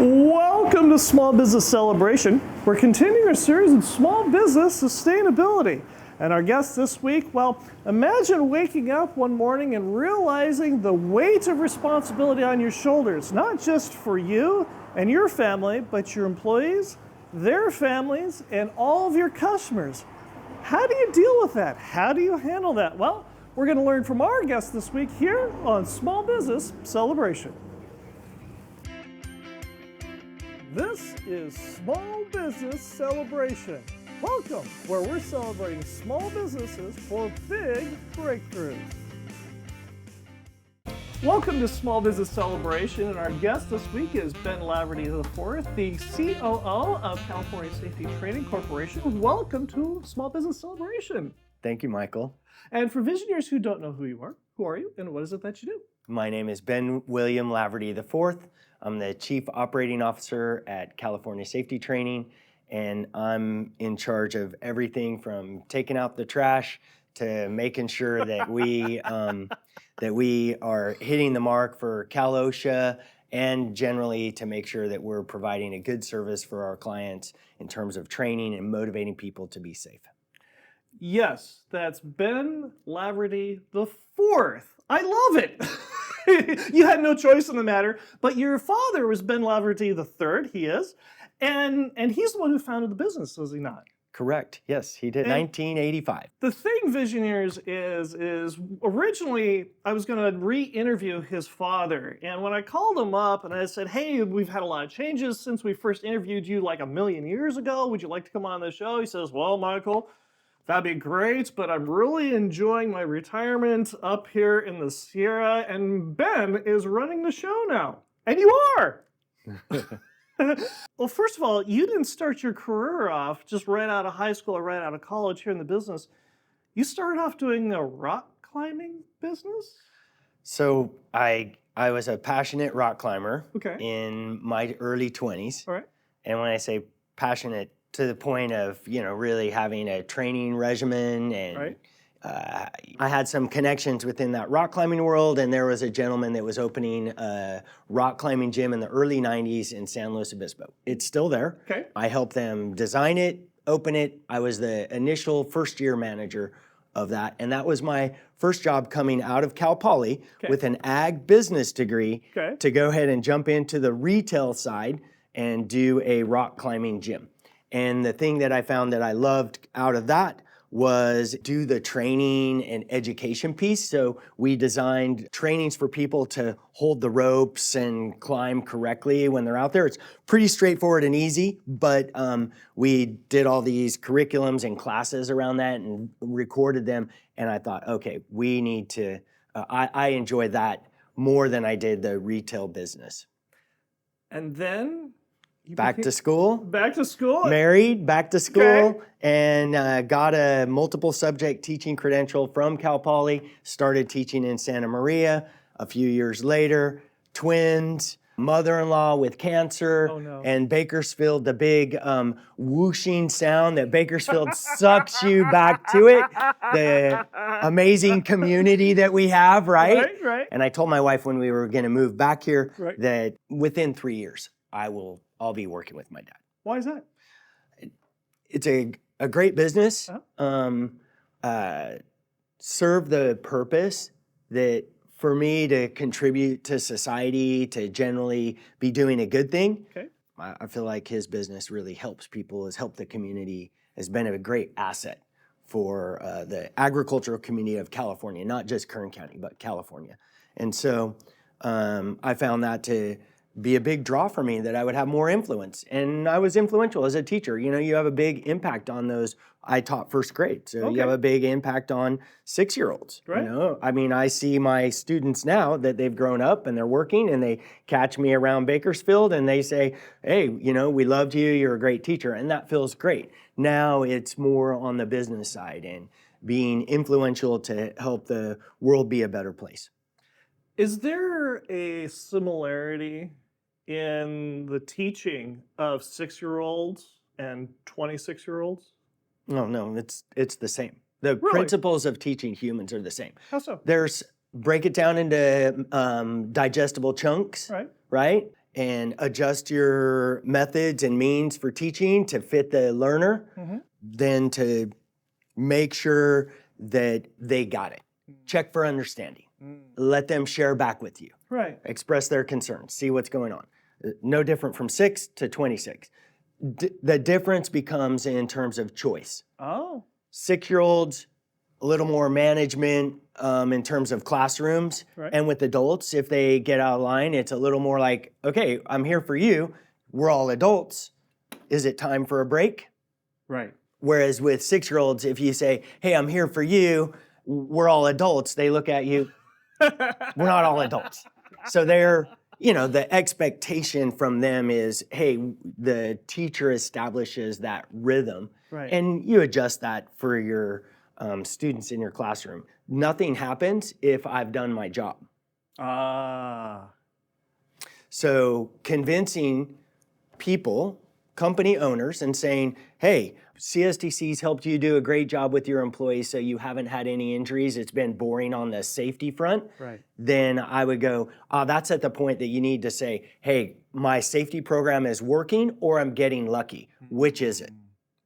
Welcome to Small Business Celebration. We're continuing our series on small business sustainability. And our guest this week, well, imagine waking up one morning and realizing the weight of responsibility on your shoulders, not just for you and your family, but your employees, their families, and all of your customers. How do you deal with that? How do you handle that? Well, we're going to learn from our guest this week here on Small Business Celebration. This is Small Business Celebration. Welcome, where we're celebrating small businesses for big breakthroughs. Welcome to Small Business Celebration, and our guest this week is Ben Laverty IV, the C.O.O. of Californian Safety Training Corporation. Welcome to Small Business Celebration. Thank you, Michael. And for visionaries who don't know who you are you, and what is it that you do? My name is Ben William Laverty IV. I'm the Chief Operating Officer at California Safety Training, and I'm in charge of everything from taking out the trash to making sure that we are hitting the mark for Cal OSHA, and generally to make sure that we're providing a good service for our clients in terms of training and motivating people to be safe. Yes, that's Ben Laverty IV. I love it. You had no choice in the matter, but your father was Ben Laverty III, he is, and he's the one who founded the business, was he not? Correct, yes, he did, 1985. The thing, visionaries, is originally I was going to re-interview his father, and when I called him up and I said, hey, we've had a lot of changes since we first interviewed you like 1,000,000 years ago, would you like to come on the show? He says, well, Michael, that'd be great, but I'm really enjoying my retirement up here in the Sierra, and Ben is running the show now. And you are! Well, first of all, you didn't start your career off just right out of high school or right out of college here in the business. You started off doing a rock climbing business? So I was a passionate rock climber in my early 20s. All right. And when I say passionate, to the point of, really having a training regimen, and I had some connections within that rock climbing world, and there was a gentleman that was opening a rock climbing gym in the early 90s in San Luis Obispo. It's still there. Okay. I helped them design it, open it. I was the initial first-year manager of that, and that was my first job coming out of Cal Poly with an ag business degree to go ahead and jump into the retail side and do a rock climbing gym. And the thing that I found that I loved out of that was do the training and education piece. So we designed trainings for people to hold the ropes and climb correctly when they're out there. It's pretty straightforward and easy, but we did all these curriculums and classes around that and recorded them. And I thought, okay, we need to, I enjoy that more than I did the retail business. And then? Back to school. Married, back to school, and got a multiple subject teaching credential from Cal Poly. Started teaching in Santa Maria. A few years later, twins, mother-in-law with cancer, and Bakersfield, the big whooshing sound that Bakersfield sucks you back to it. The amazing community that we have, right? And I told my wife when we were going to move back here that within 3 years, I'll be working with my dad. Why is that? It's a great business. Serve the purpose that for me to contribute to society, to generally be doing a good thing. I feel like his business really helps people, has helped the community, has been a great asset for the agricultural community of California, not just Kern County, but California. And so I found that to be a big draw for me, that I would have more influence. And I was influential as a teacher. You have a big impact on those. I taught first grade, so you have a big impact on 6-year-olds. I see my students now that they've grown up and they're working, and they catch me around Bakersfield and they say, hey, we loved you, you're a great teacher, and that feels great. Now it's more on the business side and being influential to help the world be a better place. Is there a similarity in the teaching of 6-year-olds and 26-year-olds? No, it's the same. The principles of teaching humans are the same. How so? Break it down into digestible chunks, right? and adjust your methods and means for teaching to fit the learner than to make sure that they got it. Check for understanding. Let them share back with you. Right. Express their concerns. See what's going on. No different from 6 to 26. The difference becomes in terms of choice. Oh. 6-year-olds, a little more management in terms of classrooms. Right. And with adults, if they get out of line, it's a little more like, okay, I'm here for you. We're all adults. Is it time for a break? Right. Whereas with 6-year-olds, if you say, hey, I'm here for you, we're all adults, they look at you, we're not all adults. So they're, the expectation from them is, hey, the teacher establishes that rhythm. Right. And you adjust that for your students in your classroom. Nothing happens if I've done my job. So convincing people, company owners, and saying, hey, CSTC's helped you do a great job with your employees so you haven't had any injuries. It's been boring on the safety front. Right. Then I would go, that's at the point that you need to say, hey, my safety program is working or I'm getting lucky. Which is it?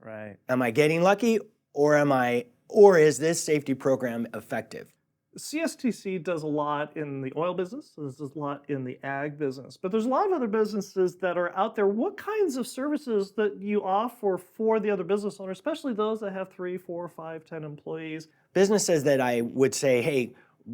Right. Am I getting lucky or is this safety program effective? CSTC does a lot in the oil business, does a lot in the ag business, but there's a lot of other businesses that are out there. What kinds of services that you offer for the other business owners, especially those that have 3, 4, 5, 10 employees? Businesses that I would say, hey,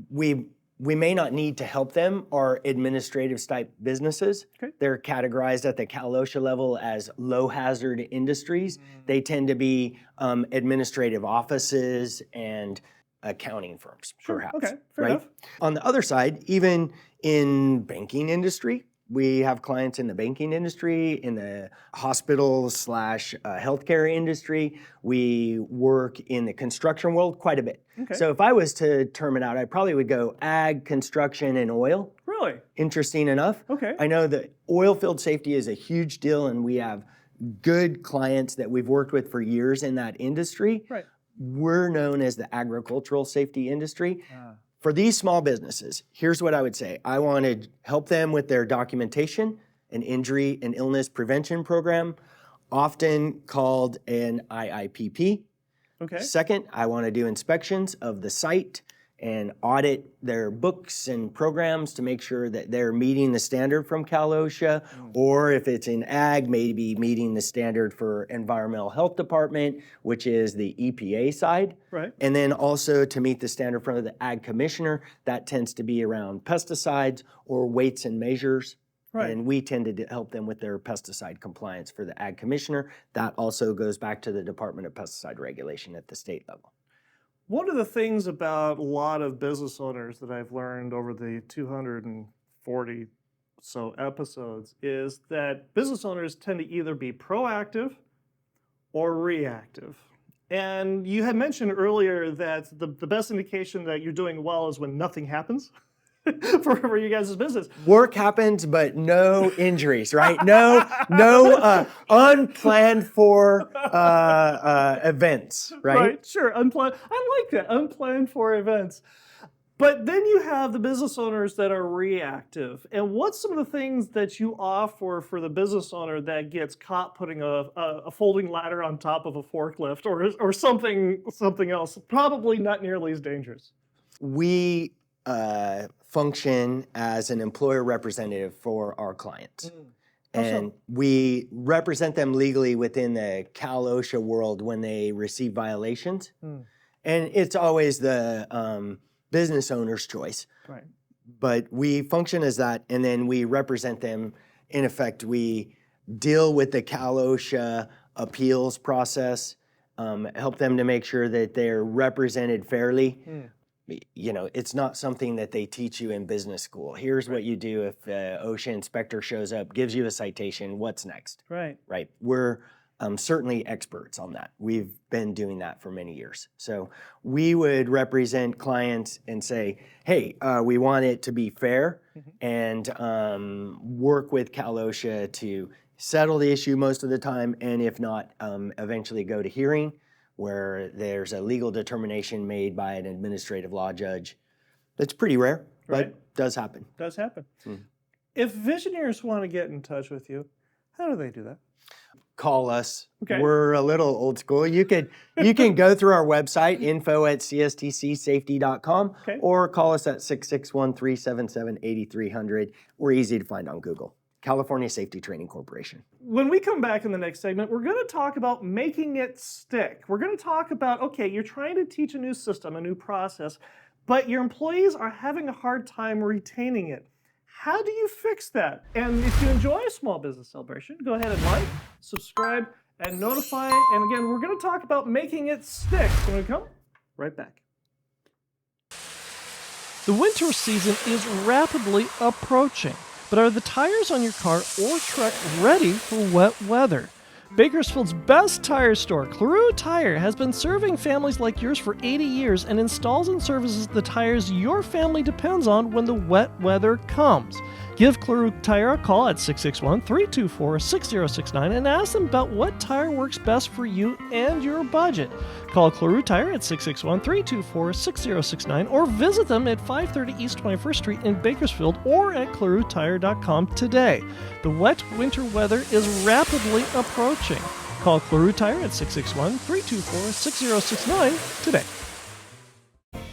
we may not need to help them are administrative type businesses. Okay. They're categorized at the Cal OSHA level as low hazard industries. They tend to be administrative offices and accounting firms, perhaps. Okay, fair right? enough. On the other side, even in banking industry, we have clients in the banking industry, in the hospital / healthcare industry. We work in the construction world quite a bit. Okay. So if I was to term it out, I probably would go ag, construction, and oil. Really? Interesting enough. Okay. I know that oil field safety is a huge deal, and we have good clients that we've worked with for years in that industry. Right. We're known as the agricultural safety industry. For these small businesses, here's what I would say. I want to help them with their documentation, an injury and illness prevention program, often called an IIPP. Okay. Second, I want to do inspections of the site and audit their books and programs to make sure that they're meeting the standard from Cal OSHA, or if it's in ag, maybe meeting the standard for Environmental Health Department, which is the EPA side. Right. And then also to meet the standard from the Ag Commissioner, that tends to be around pesticides or weights and measures. Right. And we tend to help them with their pesticide compliance for the Ag Commissioner. That also goes back to the Department of Pesticide Regulation at the state level. One of the things about a lot of business owners that I've learned over the 240 so episodes is that business owners tend to either be proactive or reactive. And you had mentioned earlier that the best indication that you're doing well is when nothing happens for you guys' business. Work happens, but no injuries, right? No unplanned for events, right? Right, sure, unplanned. I like that, unplanned for events. But then you have the business owners that are reactive. And what's some of the things that you offer for the business owner that gets caught putting a folding ladder on top of a forklift or something else? Probably not nearly as dangerous. We function as an employer representative for our clients. And we represent them legally within the Cal OSHA world when they receive violations. And it's always the business owner's choice. Right. But we function as that, and then we represent them. In effect, we deal with the Cal OSHA appeals process, help them to make sure that they're represented fairly. You know, it's not something that they teach you in business school. Here's what you do if the OSHA inspector shows up, gives you a citation, what's next? Right. Right. We're certainly experts on that. We've been doing that for many years. So we would represent clients and say, hey, we want it to be fair and work with Cal OSHA to settle the issue most of the time, and if not, eventually go to hearing, where there's a legal determination made by an administrative law judge. That's pretty rare, but does happen. Does happen. If visionaries want to get in touch with you, how do they do that? Call us. Okay. We're a little old school. You can go through our website, info@cstcsafety.com, Okay. or call us at 661-377-8300. We're easy to find on Google. California Safety Training Corporation. When we come back in the next segment, we're going to talk about making it stick. We're going to talk about, okay, you're trying to teach a new system, a new process, but your employees are having a hard time retaining it. How do you fix that? And if you enjoy a small business celebration, go ahead and like, subscribe, and notify. And again, we're going to talk about making it stick. When we come right back. The winter season is rapidly approaching. But are the tires on your car or truck ready for wet weather? Bakersfield's best tire store, C.O.O Tire, has been serving families like yours for 80 years and installs and services the tires your family depends on when the wet weather comes. Give C.O.O Tire a call at 661-324-6069 and ask them about what tire works best for you and your budget. Call C.O.O Tire at 661-324-6069 or visit them at 530 East 21st Street in Bakersfield or at CLOOTire.com today. The wet winter weather is rapidly approaching. Call C.O.O Tire at 661-324-6069 today.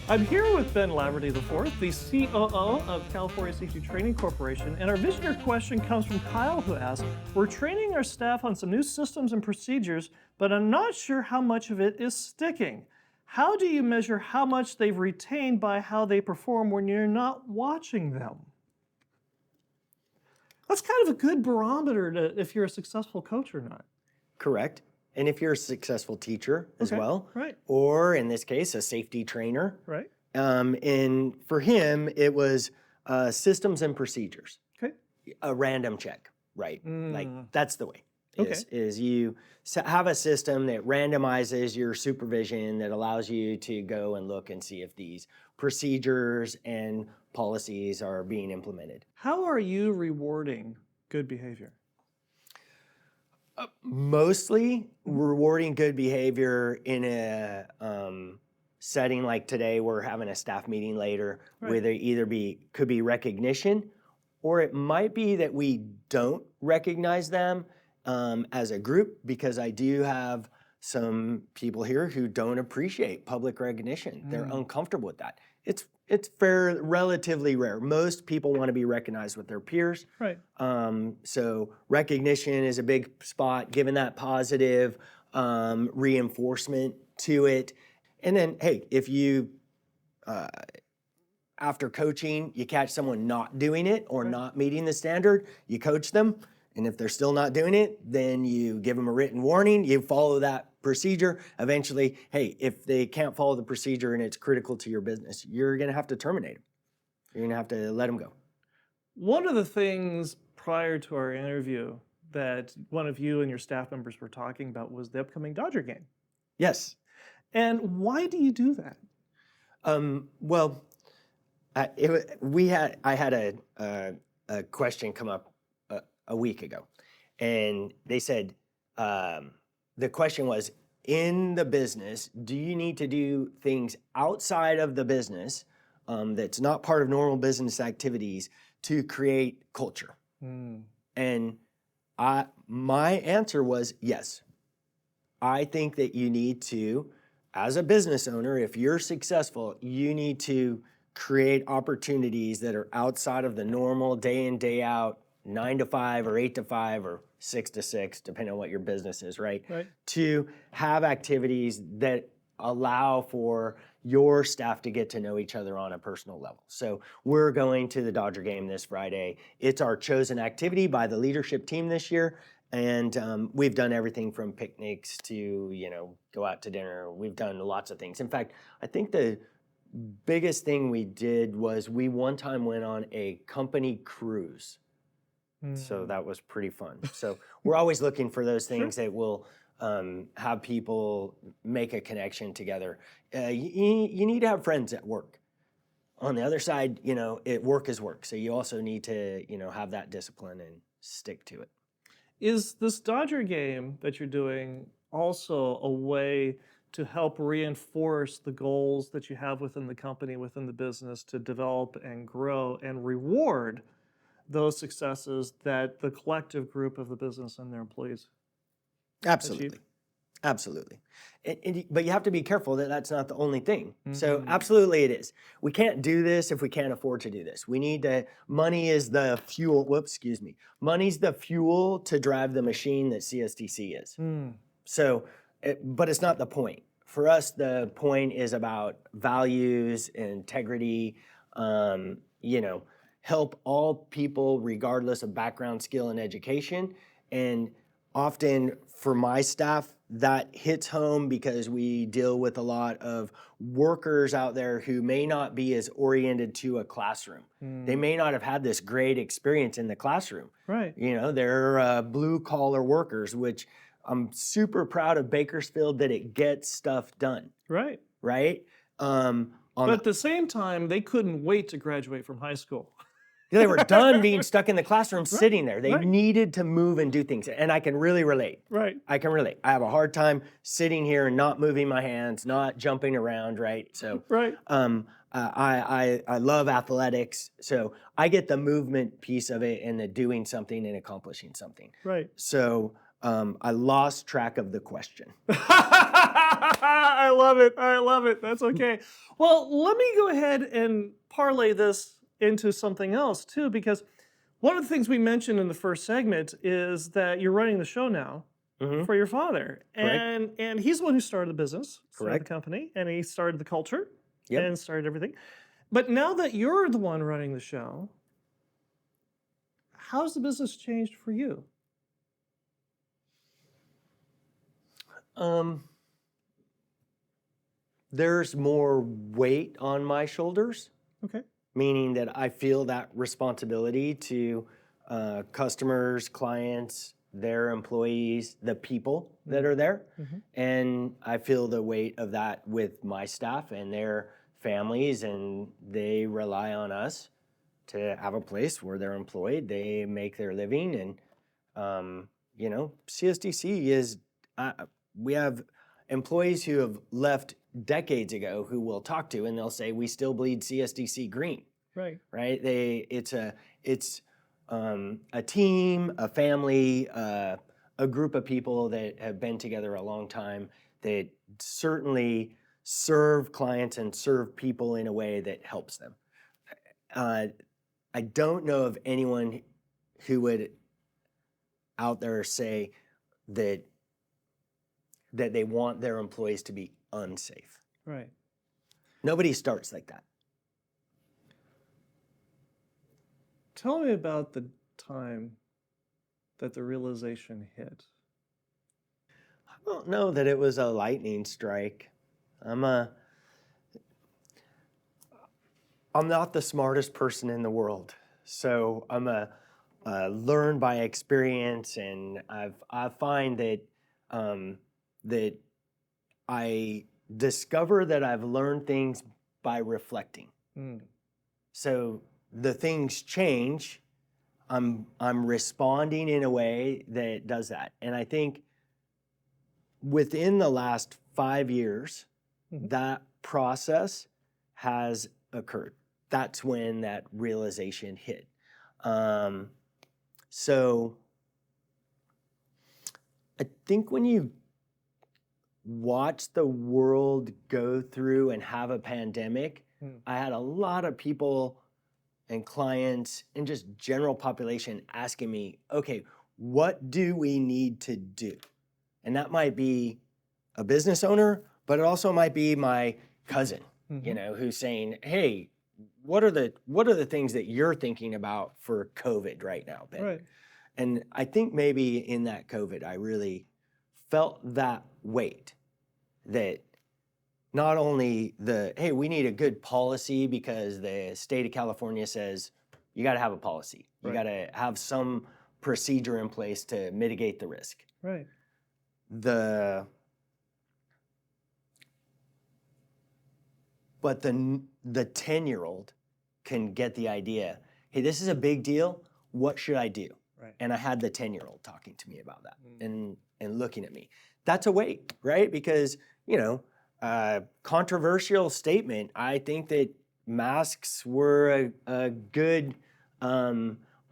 I'm here with Ben Laverty IV, the C.O.O. of California Safety Training Corporation, and our visitor question comes from Kyle, who asks, we're training our staff on some new systems and procedures, but I'm not sure how much of it is sticking. How do you measure how much they've retained by how they perform when you're not watching them? That's kind of a good barometer to if you're a successful coach or not. Correct. And if you're a successful teacher as well, right. Or in this case, a safety trainer, right. And for him, it was systems and procedures. Okay. A random check, right? Like that's the way. Okay. Is you have a system that randomizes your supervision that allows you to go and look and see if these procedures and policies are being implemented. How are you rewarding good behavior? Mostly rewarding good behavior in a setting like today. We're having a staff meeting later, where there could be recognition, or it might be that we don't recognize them as a group, because I do have some people here who don't appreciate public recognition. They're uncomfortable with that. It's relatively rare. Most people want to be recognized with their peers. Right. So recognition is a big spot, giving that positive reinforcement to it. And then, hey, if you, after coaching, you catch someone not doing it or not meeting the standard, you coach them. And if they're still not doing it, then you give them a written warning, you follow that procedure. Eventually, hey, if they can't follow the procedure and it's critical to your business, you're gonna have to terminate them. You're gonna have to let them go. One of the things prior to our interview that one of you and your staff members were talking about was the upcoming Dodger game. Yes. And why do you do that? Well, I had a question come up a week ago, and they said the question was, in the business, do you need to do things outside of the business that's not part of normal business activities to create culture? And my answer was yes. I think that you need to, as a business owner, if you're successful, you need to create opportunities that are outside of the normal day in, day out, 9 to 5 or 8 to 5 or 6 to 6, depending on what your business is, right? To have activities that allow for your staff to get to know each other on a personal level. So we're going to the Dodger game this Friday. It's our chosen activity by the leadership team this year. And we've done everything from picnics to, go out to dinner. We've done lots of things. In fact, I think the biggest thing we did was we one time went on a company cruise. So that was pretty fun. So we're always looking for those things that will have people make a connection together. You need to have friends at work. On the other side, work is work. So you also need to, have that discipline and stick to it. Is this Dodger game that you're doing also a way to help reinforce the goals that you have within the company, within the business, to develop and grow and reward those successes that the collective group of the business and their employees Absolutely. achieve? Absolutely. But you have to be careful that that's not the only thing. So absolutely it is. We can't do this if we can't afford to do this. We need to, money is the fuel, money's the fuel to drive the machine that CSTC is. So, but it's not the point. For us, the point is about values, integrity, help all people regardless of background, skill, and education. And often for my staff, that hits home because we deal with a lot of workers out there who may not be as oriented to a classroom. They may not have had this great experience in the classroom. Right. They're blue collar workers, which I'm super proud of Bakersfield that it gets stuff done. Right. Right? But at the same time, they couldn't wait to graduate from high school. They were done being stuck in the classroom, sitting there. They right. needed to move and do things. And I can really relate. Right. I can relate. I have a hard time sitting here and not moving my hands, not jumping around, right? So Right. I love athletics. So I get the movement piece of it and the doing something and accomplishing something. Right. So I lost track of the question. I love it. I love it. That's okay. Well, let me go ahead and parlay this into something else too, because one of the things we mentioned in the first segment is that you're running the show now for your father. And he's the one who started the business, started the company, and he started the culture and started everything. But now that you're the one running the show, how's the business changed for you? There's more weight on my shoulders. Okay. Meaning that I feel that responsibility to customers, clients, their employees, the people that are there. And I feel the weight of that with my staff and their families, and they rely on us to have a place where they're employed, they make their living, and CSDC is, we have employees who have left decades ago who we'll talk to, and they'll say, we still bleed CSDC green. Right. Right. It's a team, a family, a group of people that have been together a long time that certainly serve clients and serve people in a way that helps them. I don't know of anyone who would out there say that they want their employees to be unsafe. Right. Nobody starts like that. Tell me about the time that the realization hit. I don't know that it was a lightning strike. I'm not the smartest person in the world, so I'm a learn by experience, and I find that that I discover that I've learned things by reflecting. So the things change. I'm responding in a way that does that, and I think within the last 5 years, that process has occurred. That's when that realization hit. So I think when you watch the world go through and have a pandemic, I had a lot of people and clients and just general population asking me, okay, what do we need to do? And that might be a business owner, but it also might be my cousin, who's saying, hey, what are the things that you're thinking about for COVID right now, Ben? Right. And I think maybe in that COVID, I really felt that weight, that not only hey, we need a good policy because the state of California says you got to have a policy. You got to have some procedure in place to mitigate the risk. Right. But the 10-year-old can get the idea, hey, this is a big deal. What should I do? Right. And I had the 10-year-old talking to me about that and looking at me. That's a weight, right? Because, controversial statement. I think that masks were a good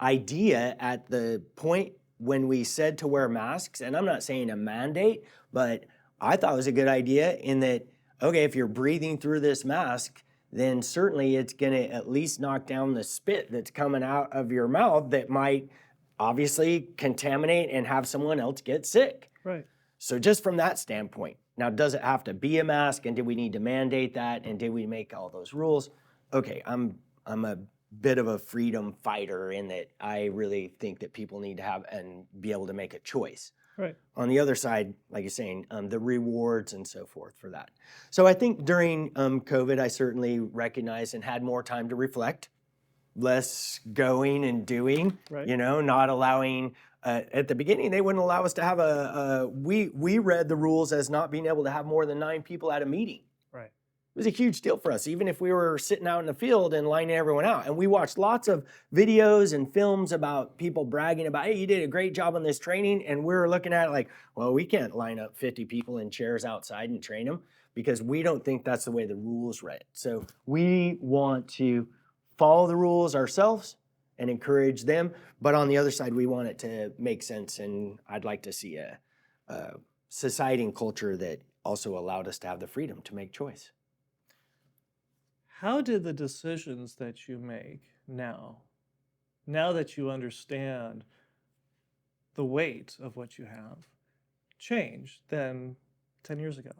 idea at the point when we said to wear masks, and I'm not saying a mandate, but I thought it was a good idea in that, okay, if you're breathing through this mask, then certainly it's going to at least knock down the spit that's coming out of your mouth that might obviously contaminate and have someone else get sick. Right. So just from that standpoint, now does it have to be a mask, and did we need to mandate that, and did we make all those rules? Okay, I'm a bit of a freedom fighter in that I really think that people need to have and be able to make a choice. Right. On the other side, like you're saying, the rewards and so forth for that. So I think during COVID, I certainly recognized and had more time to reflect, less going and doing, Right. Not allowing, at the beginning, they wouldn't allow us to have we read the rules as not being able to have more than 9 people at a meeting. Right. It was a huge deal for us, even if we were sitting out in the field and lining everyone out. And we watched lots of videos and films about people bragging about, hey, you did a great job on this training. And we were looking at it like, well, we can't line up 50 people in chairs outside and train them because we don't think that's the way the rules read. So we want to follow the rules ourselves and encourage them. But on the other side, we want it to make sense. And I'd like to see a society and culture that also allowed us to have the freedom to make choice. How did the decisions that you make now that you understand the weight of what you have, change than 10 years ago?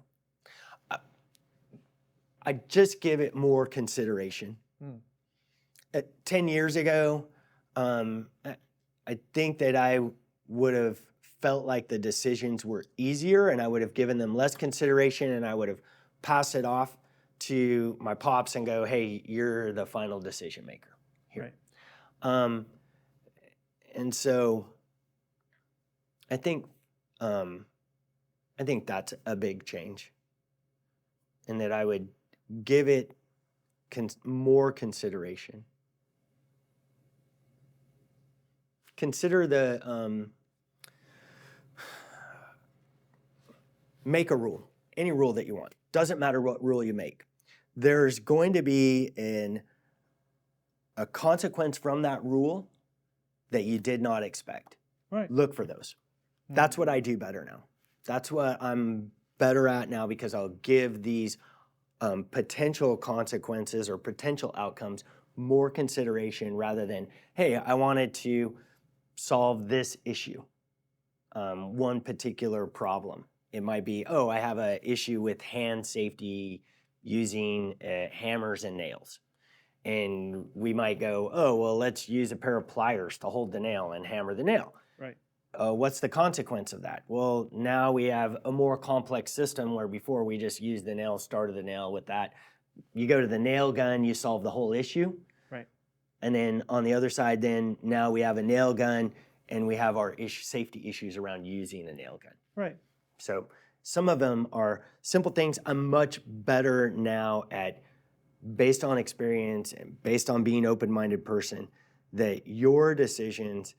I just give it more consideration. 10 years ago, I think that I would have felt like the decisions were easier and I would have given them less consideration and I would have passed it off to my pops and go, hey, you're the final decision maker here. Right. And so I think that's a big change, and that I would give it more consideration. Consider the make a rule, any rule that you want. Doesn't matter what rule you make. There's going to be a consequence from that rule that you did not expect. Right. Look for those. That's what I do better now. That's what I'm better at now because I'll give these potential consequences or potential outcomes more consideration rather than, hey, I wanted to solve this issue, one particular problem. It might be, oh, I have an issue with hand safety using hammers and nails. And we might go, oh, well, let's use a pair of pliers to hold the nail and hammer the nail. Right. What's the consequence of that? Well, now we have a more complex system where before we just used the nail, started the nail with that. You go to the nail gun, you solve the whole issue. Right. And then on the other side, then now we have a nail gun and we have our safety issues around using a nail gun. Right. So some of them are simple things. I'm much better now at, based on experience and based on being an open-minded person, that your decisions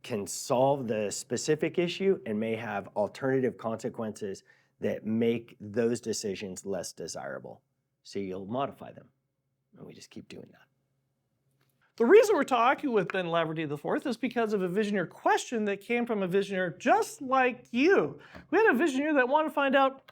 can solve the specific issue and may have alternative consequences that make those decisions less desirable. So you'll modify them. And we just keep doing that. The reason we're talking with Ben Laverty IV is because of a Visioneer question that came from a Visioneer just like you. We had a Visioneer that wanted to find out,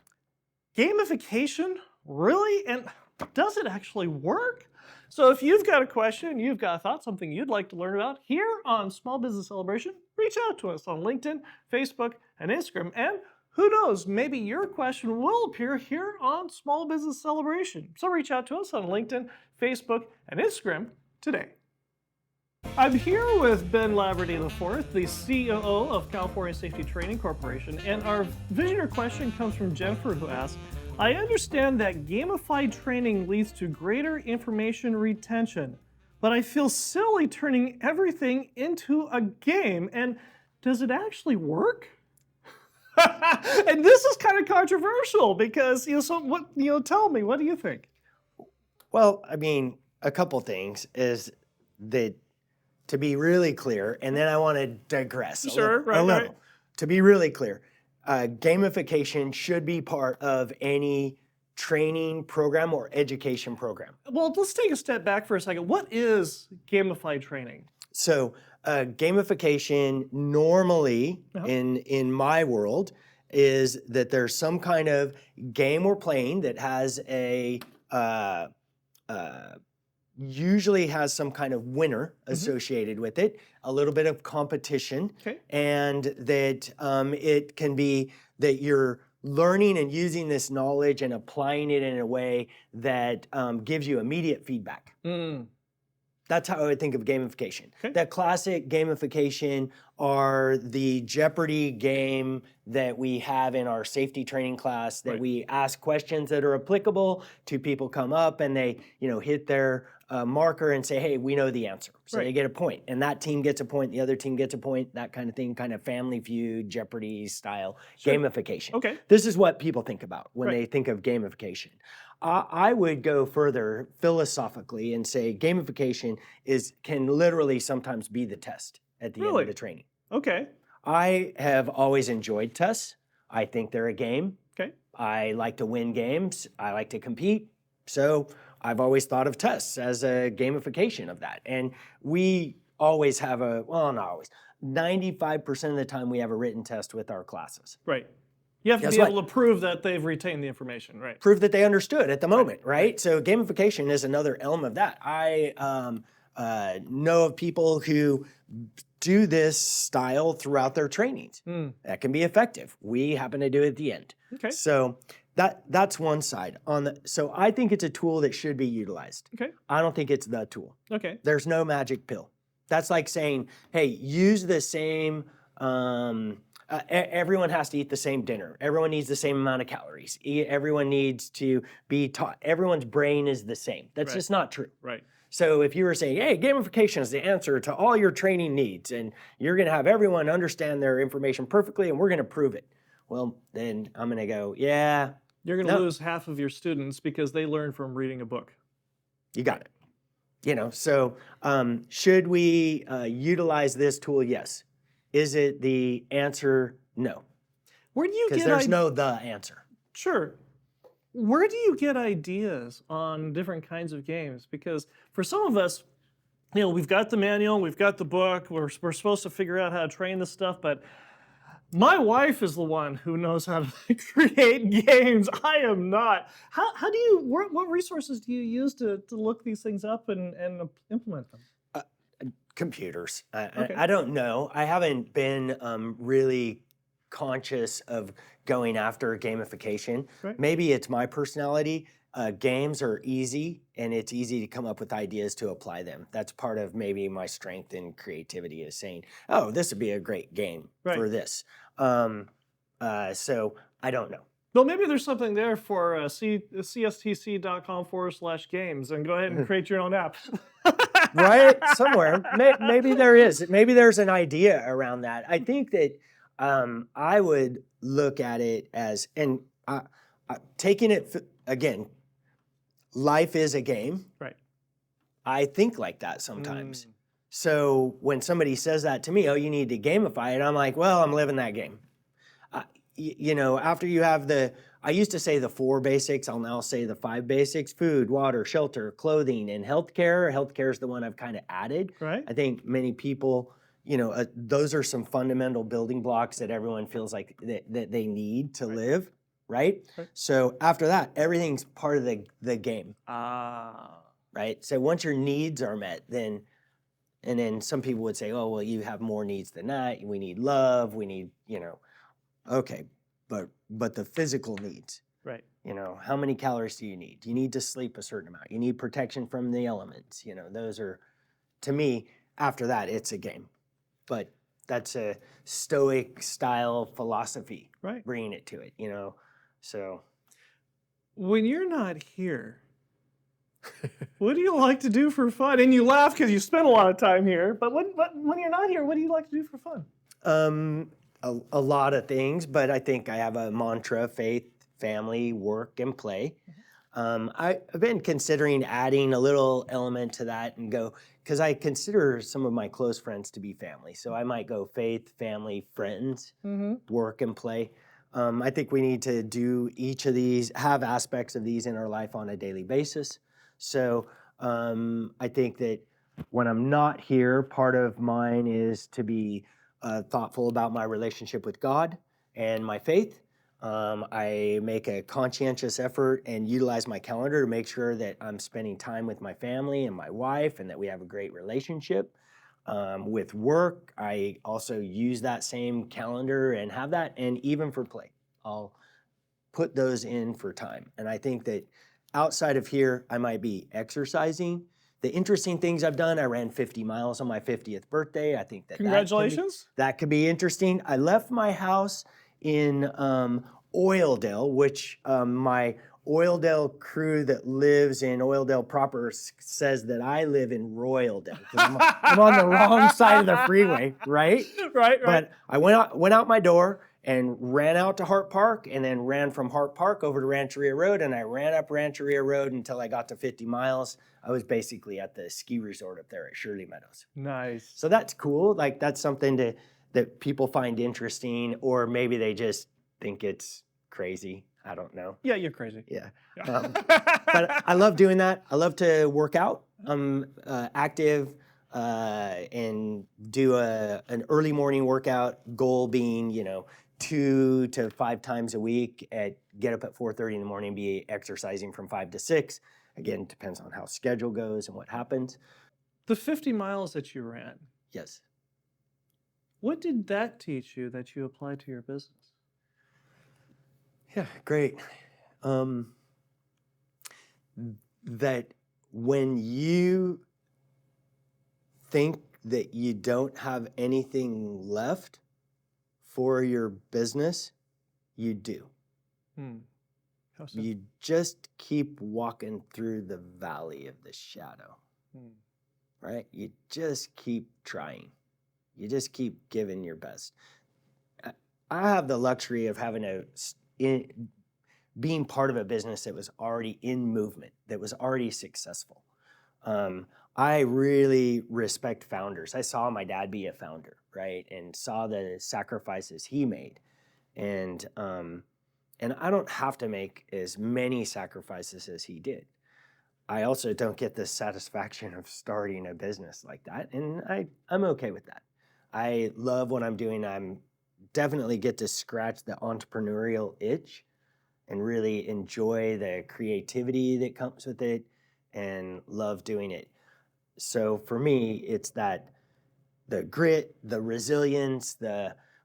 gamification, really? And does it actually work? So if you've got a question, you've got a thought, something you'd like to learn about here on Small Business Celebration, reach out to us on LinkedIn, Facebook, and Instagram. And who knows, maybe your question will appear here on Small Business Celebration. So reach out to us on LinkedIn, Facebook, and Instagram today. I'm here with Ben Laverty IV, the C.O.O. of Californian Safety Training Corporation, and our Visioneer question comes from Jennifer, who asks, I understand that gamified training leads to greater information retention, but I feel silly turning everything into a game, and does it actually work? And this is kind of controversial because, tell me, what do you think? Well, I mean, a couple things is that, to be really clear, and then I want to digress a little. Right. To be really clear, gamification should be part of any training program or education program. Well, let's take a step back for a second. What is gamified training? So gamification normally Uh-huh. in my world is that there's some kind of game we're playing that has a uh, uh, usually has some kind of winner associated with it, a little bit of competition, Okay. and that it can be that you're learning and using this knowledge and applying it in a way that gives you immediate feedback. Mm. That's how I would think of gamification. Okay. That classic gamification are the Jeopardy game that we have in our safety training class that Right. we ask questions that are applicable to people come up and they, hit their marker and say, hey, we know the answer. So Right. they get a point. And that team gets a point, the other team gets a point, that kind of thing, kind of Family Feud, Jeopardy style Sure. gamification. Okay. This is what people think about when Right. they think of gamification. I would go further philosophically and say gamification can literally sometimes be the test at the end Really? of the training. Okay. I have always enjoyed tests. I think they're a game. Okay. I like to win games. I like to compete. So I've always thought of tests as a gamification of that. And we always have not always, 95% of the time we have a written test with our classes. Right. You have to Guess be what? able to prove that they've retained the information, right? Prove that they understood at the moment, right? right. So gamification is another element of that. I know of people who do this style throughout their trainings. That can be effective. We happen to do it at the end. Okay. So that's one side. So I think it's a tool that should be utilized. Okay. I don't think it's the tool. Okay. There's no magic pill. That's like saying, hey, use the same. Everyone has to eat the same dinner. Everyone needs the same amount of calories. Everyone needs to be taught. Everyone's brain is the same. That's just not true. Right. So if you were saying, hey, gamification is the answer to all your training needs, and you're going to have everyone understand their information perfectly, and we're going to prove it. Well, then I'm going to go, yeah. You're going to lose half of your students because they learn from reading a book. You got it. So should we utilize this tool? Yes. Is it the answer? No. Where do you get Because there's no the answer. Sure. Where do you get ideas on different kinds of games? Because for some of us, we've got the manual, we've got the book, we're supposed to figure out how to train this stuff, but my wife is the one who knows how to create games. I am not. How do you, what resources do you use to look these things up and implement them? Computers. Okay. I don't know. I haven't been really conscious of going after gamification. Right. Maybe it's my personality. Games are easy, and it's easy to come up with ideas to apply them. That's part of maybe my strength and creativity is saying, oh, this would be a great game for this. So I don't know. Well, maybe there's something there for cstc.com/games, and go ahead and create your own app. Right? Somewhere. Maybe there is. Maybe there's an idea around that. I think that I would look at it as, and taking it, again, life is a game. Right. I think like that sometimes. So when somebody says that to me, oh, you need to gamify it, I'm like, well, I'm living that game. After you have I used to say the 4 basics, I'll now say the 5 basics: food, water, shelter, clothing, and healthcare. Healthcare is the one I've kind of added. Right. I think many people, those are some fundamental building blocks that everyone feels like that they need to live, right? So after that, everything's part of the game. Right? So once your needs are met, then some people would say, oh, well, you have more needs than that. We need love. We need, okay, but the physical needs, right? How many calories do you need? Do you need to sleep a certain amount? You need protection from the elements. Those are, to me, after that, it's a game. But that's a Stoic style philosophy, right? Bringing it to it, So when you're not here, what do you like to do for fun? And you laugh because you spend a lot of time here. But when you're not here, what do you like to do for fun? A lot of things, but I think I have a mantra: faith, family, work, and play. I've been considering adding a little element to that and go, because I consider some of my close friends to be family. So I might go faith, family, friends, work, and play. I think we need to do each of these, have aspects of these in our life on a daily basis. So I think that When I'm not here, part of mine is to be thoughtful about my relationship with God and my faith. I make a conscientious effort and utilize my calendar to make sure that I'm spending time with my family and my wife and that we have a great relationship. With work, I also use that same calendar and have that, and even for play, I'll put those in for time. And I think that outside of here, I might be exercising. The interesting things I've done, I ran 50 miles on my 50th birthday. I think that Congratulations. that could be interesting. I left my house in Oildale, which my Oildale crew that lives in Oildale proper says that I live in Royaldale. I'm on the wrong side of the freeway, right? Right. But I went out my door and ran out to Hart Park, and then ran from Hart Park over to Rancheria Road, and I ran up Rancheria Road until I got to 50 miles. I was basically at the ski resort up there at Shirley Meadows. Nice. So that's cool. Like, that's something that people find interesting, or maybe they just think it's crazy. I don't know. Yeah, you're crazy. Yeah. But I love doing that. I love to work out. I'm active and do an early morning workout, goal being, 2 to 5 times a week. Get up at 4:30 in the morning, be exercising from 5 to 6. Again, depends on how schedule goes and what happens. The 50 miles that you ran. Yes. What did that teach you that you applied to your business? Yeah, great. That when you think that you don't have anything left for your business, you do. How so? You just keep walking through the valley of the shadow, right? You just keep trying. You just keep giving your best. I have the luxury of being part of a business that was already in movement, that was already successful. I really respect founders. I saw my dad be a founder, right? And saw the sacrifices he made. And I don't have to make as many sacrifices as he did. I also don't get the satisfaction of starting a business like that. And I'm okay with that. I love what I'm doing. I'm definitely get to scratch the entrepreneurial itch and really enjoy the creativity that comes with it and love doing it. So for me, it's that the grit, the resilience,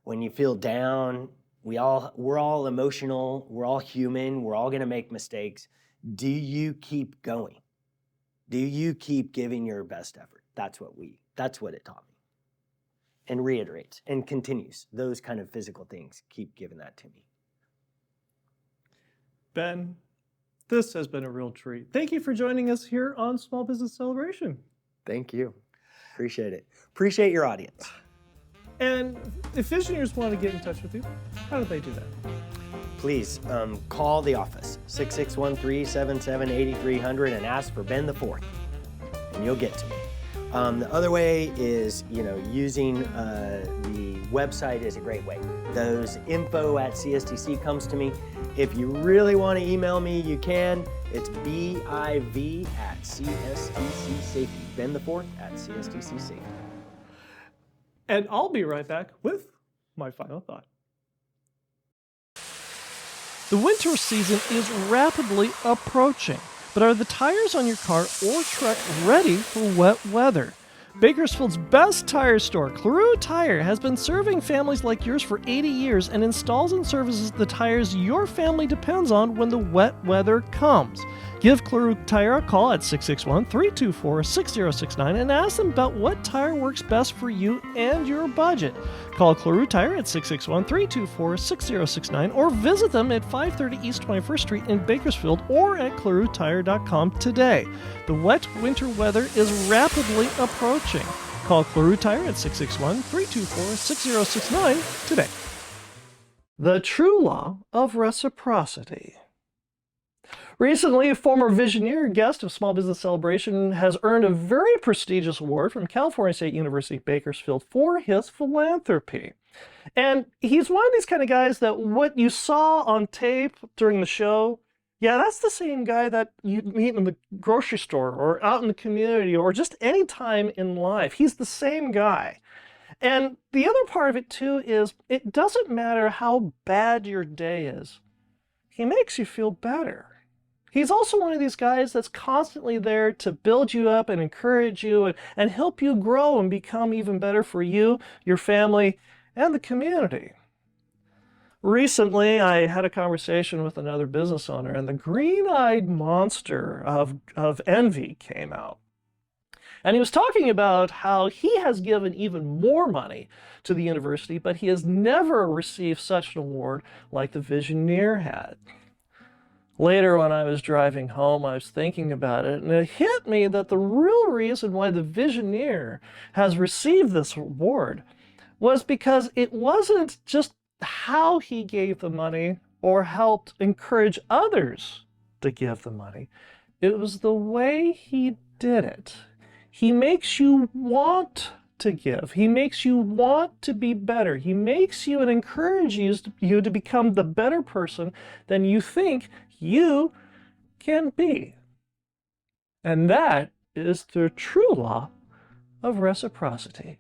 when you feel down, we're all emotional, we're all human, we're all gonna make mistakes. Do you keep going? Do you keep giving your best effort? That's what it taught me. And reiterates and continues. Those kind of physical things, keep giving that to me. Ben, this has been a real treat. Thank you for joining us here on Small Business Celebration. Thank you. Appreciate it. Appreciate your audience. And if visionaries want to get in touch with you, how do they do that? Please call the office, 6613-778300, and ask for Ben the Fourth, and you'll get to me. The other way is, using the website is a great way. Those info@CSTC comes to me. If you really want to email me, you can. It's BIV@CSTC Safety. Ben the Fourth @CSTC Safety. And I'll be right back with my final thought. The winter season is rapidly approaching, but are the tires on your car or truck ready for wet weather? Bakersfield's best tire store, C.O.O Tire, has been serving families like yours for 80 years and installs and services the tires your family depends on when the wet weather comes. Give C.O.O Tire a call at 661-324-6069 and ask them about what tire works best for you and your budget. Call C.O.O Tire at 661-324-6069 or visit them at 530 East 21st Street in Bakersfield or at CLOOTire.com today. The wet winter weather is rapidly approaching. Call C.O.O Tire at 661-324-6069 today. The true law of reciprocity. Recently, a former Visioneer guest of Small Business Celebration has earned a very prestigious award from California State University, Bakersfield for his philanthropy. And he's one of these kind of guys that what you saw on tape during the show Yeah, that's the same guy that you meet in the grocery store or out in the community or just any time in life. He's the same guy. And the other part of it too is it doesn't matter how bad your day is. He makes you feel better. He's also one of these guys that's constantly there to build you up and encourage you and help you grow and become even better for you, your family, and the community. Recently, I had a conversation with another business owner, and the green-eyed monster of envy came out. And he was talking about how he has given even more money to the university, but he has never received such an award like the Visioneer had. Later, when I was driving home, I was thinking about it, and it hit me that the real reason why the Visioneer has received this award was because it wasn't just how he gave the money or helped encourage others to give the money. It was the way he did it. He makes you want to give. He makes you want to be better. He makes you and encourages you to become the better person than you think you can be. And that is the true law of reciprocity.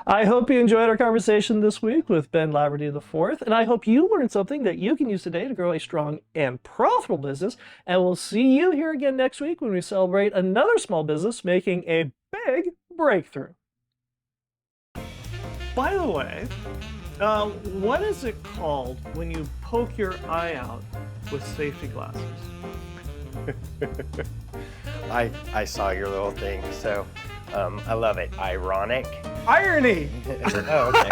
I hope you enjoyed our conversation this week with Ben Laverty IV, and I hope you learned something that you can use today to grow a strong and profitable business. And we'll see you here again next week when we celebrate another small business making a big breakthrough. By the way, what is it called when you poke your eye out with safety glasses? I saw your little thing, so I love it. Ironic. Irony! Oh, okay.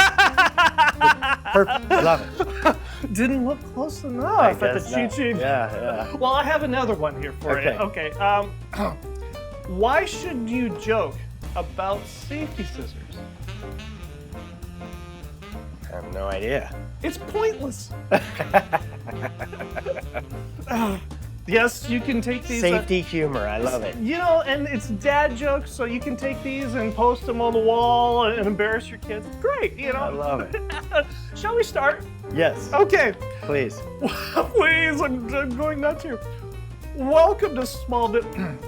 Perfect. Love it. Didn't look close enough at the cheat sheet. Yeah. Well, I have another one here for you. Okay. Why should you joke about safety scissors? I have no idea. It's pointless. Yes, you can take these. Safety humor, I love it. You know, and it's dad jokes, so you can take these and post them on the wall and embarrass your kids. Great, you know. I love it. Shall we start? Yes. Okay. Please. Please, I'm going nuts here. Welcome to Small Business.